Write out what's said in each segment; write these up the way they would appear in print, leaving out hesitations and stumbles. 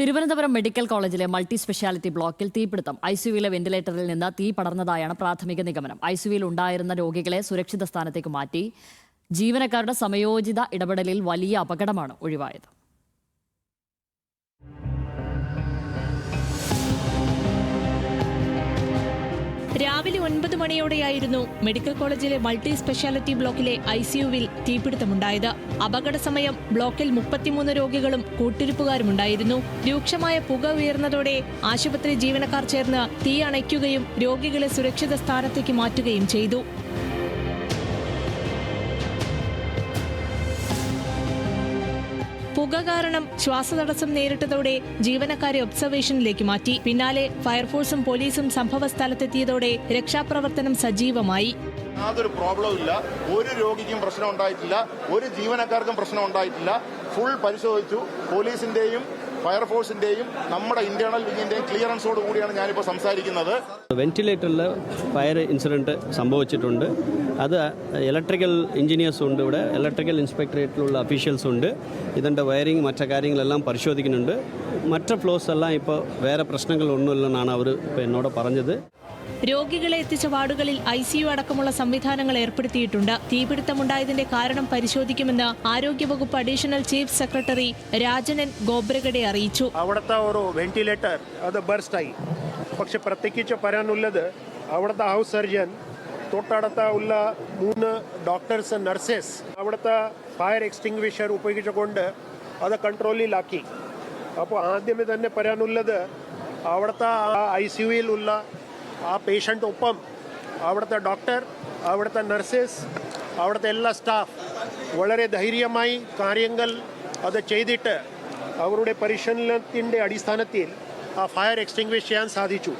Thiruvananthapuram medical കോളേജിലെ multi speciality ബ്ലോക്കിൽ തീപിടുത്തം. ഐസിയുവിലെ വെന്റിലേറ്ററിൽ നിന്ന് തീ പടർന്നതായാണ് പ്രാഥമിക നിഗമനം. ഐസിയുവിൽ ഉണ്ടായിരുന്ന രോഗികളെ സുരക്ഷിത സ്ഥാനത്തേക്ക് മാറ്റി. ജീവനക്കാരുടെ സമയോചിത ഇടപെടലിൽ വലിയ അപകടമാണ് ഒഴിവായത്. രാവിലെ 9 മണിയോടെയായിരുന്നു മെഡിക്കൽ കോളേജിലെ മൾട്ടി സ്പെഷ്യാലിറ്റി ബ്ലോക്കിലെ ഐസിയുവിൽ തീപിടുത്തമുണ്ടായത്. അപകട സമയം ബ്ലോക്കിൽ 33 രോഗികളും കൂട്ടിരിപ്പുകാരുമുണ്ടായിരുന്നു. രൂക്ഷമായ പുക ഉയർന്നതോടെ ആശുപത്രി ജീവനക്കാർ ചേർന്ന് തീ അണയ്ക്കുകയും രോഗികളെ സുരക്ഷിത സ്ഥാനത്തേക്ക് മാറ്റുകയും ചെയ്തു. പുക കാരണം ശ്വാസതടസ്സം നേരിട്ടതോടെ ജീവനക്കാരെ ഒബ്സർവേഷനിലേക്ക് മാറ്റി. പിന്നാലെ ഫയർഫോഴ്സും പോലീസും സംഭവ സ്ഥലത്തെത്തിയതോടെ രക്ഷാപ്രവർത്തനം സജീവമായി. യാതൊരു പ്രോബ്ലവും ഇല്ല, ഒരു രോഗിക്കും പ്രശ്നം ഉണ്ടായിട്ടില്ല, ഒരു ജീവനക്കാർക്കും പ്രശ്നം ഉണ്ടായിട്ടില്ല. ഫുൾ പരിശോധിച്ചു. പോലീസിന്റെയും ഫയർഫോഴ്സിന്റെയും നമ്മുടെ ഇന്റേണൽ വിങ്ങിന്റെയും ക്ലിയറൻസോട് കൂടിയാണ് ഞാനിപ്പോൾ സംസാരിക്കുന്നത്. വെന്റിലേറ്ററിൽ ഫയർ ഇൻസിഡന്റ് സംഭവിച്ചിട്ടുണ്ട്. അത് ഇലക്ട്രിക്കൽ എഞ്ചിനീയേഴ്സും ഉണ്ട്, ഇവിടെ ഇലക്ട്രിക്കൽ ഇൻസ്പെക്ടറേറ്റിലുള്ള അഫീഷ്യൽസും ഉണ്ട്. ഇതിൻ്റെ വയറിങ് മറ്റു കാര്യങ്ങളെല്ലാം പരിശോധിക്കുന്നുണ്ട്. മറ്റു ഫ്ലോസ് എല്ലാം ഇപ്പോൾ വേറെ പ്രശ്നങ്ങളൊന്നുമില്ലെന്നാണ് അവർ എന്നോട് പറഞ്ഞത്. രോഗികളെ എത്തിച്ച വാർഡുകളിൽ ഐസിയു അടക്കമുള്ള സംവിധാനങ്ങൾ ഏർപ്പെടുത്തിയിട്ടുണ്ട്. തീപിടുത്തമുണ്ടായതിന്റെ കാരണം പരിശോധിക്കുമെന്ന് ആരോഗ്യവകുപ്പ് additional chief secretary Rajan Khobragade അറിയിച്ചു. അവിടുത്തെ ഒരു വെന്റിലേറ്റർ അത് ബർസ്റ്റ് ആയി. പക്ഷെ പ്രത്യേകിച്ച് പറയാനുള്ളത് അവിടുത്തെ ഹൗസ് സർജൻ, തൊട്ടടുത്ത ഉള്ള 3 ഡോക്ടേഴ്സ്, നഴ്സസ് അവിടുത്തെ ഫയർ എക്സ്റ്റിംഗ്വിഷർ ഉപയോഗിച്ചുകൊണ്ട് അത് കൺട്രോളിലാക്കി. അപ്പോൾ ആദ്യമേ തന്നെ പറയാനുള്ളത് അവിടുത്തെ ഐസിയുവിലുള്ള ആ പേഷ്യൻ്റ് ഒപ്പം അവിടുത്തെ ഡോക്ടർ, അവിടുത്തെ നഴ്സസ്, അവിടുത്തെ എല്ലാ സ്റ്റാഫ് വളരെ ധൈര്യമായി കാര്യങ്ങൾ അത് ചെയ്തിട്ട് അവരുടെ പരിശീലനത്തിൻ്റെ അടിസ്ഥാനത്തിൽ ആ ഫയർ എക്സ്റ്റിംഗ്വിഷ് ചെയ്യാൻ സാധിച്ചു.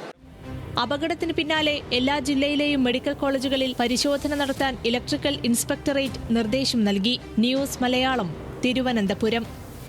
അപകടത്തിന് പിന്നാലെ എല്ലാ ജില്ലയിലെയും മെഡിക്കൽ കോളേജുകളിൽ പരിശോധന നടത്താൻ ഇലക്ട്രിക്കൽ ഇൻസ്പെക്ടറേറ്റ് നിർദ്ദേശം നൽകി. ന്യൂസ് മലയാളം, തിരുവനന്തപുരം.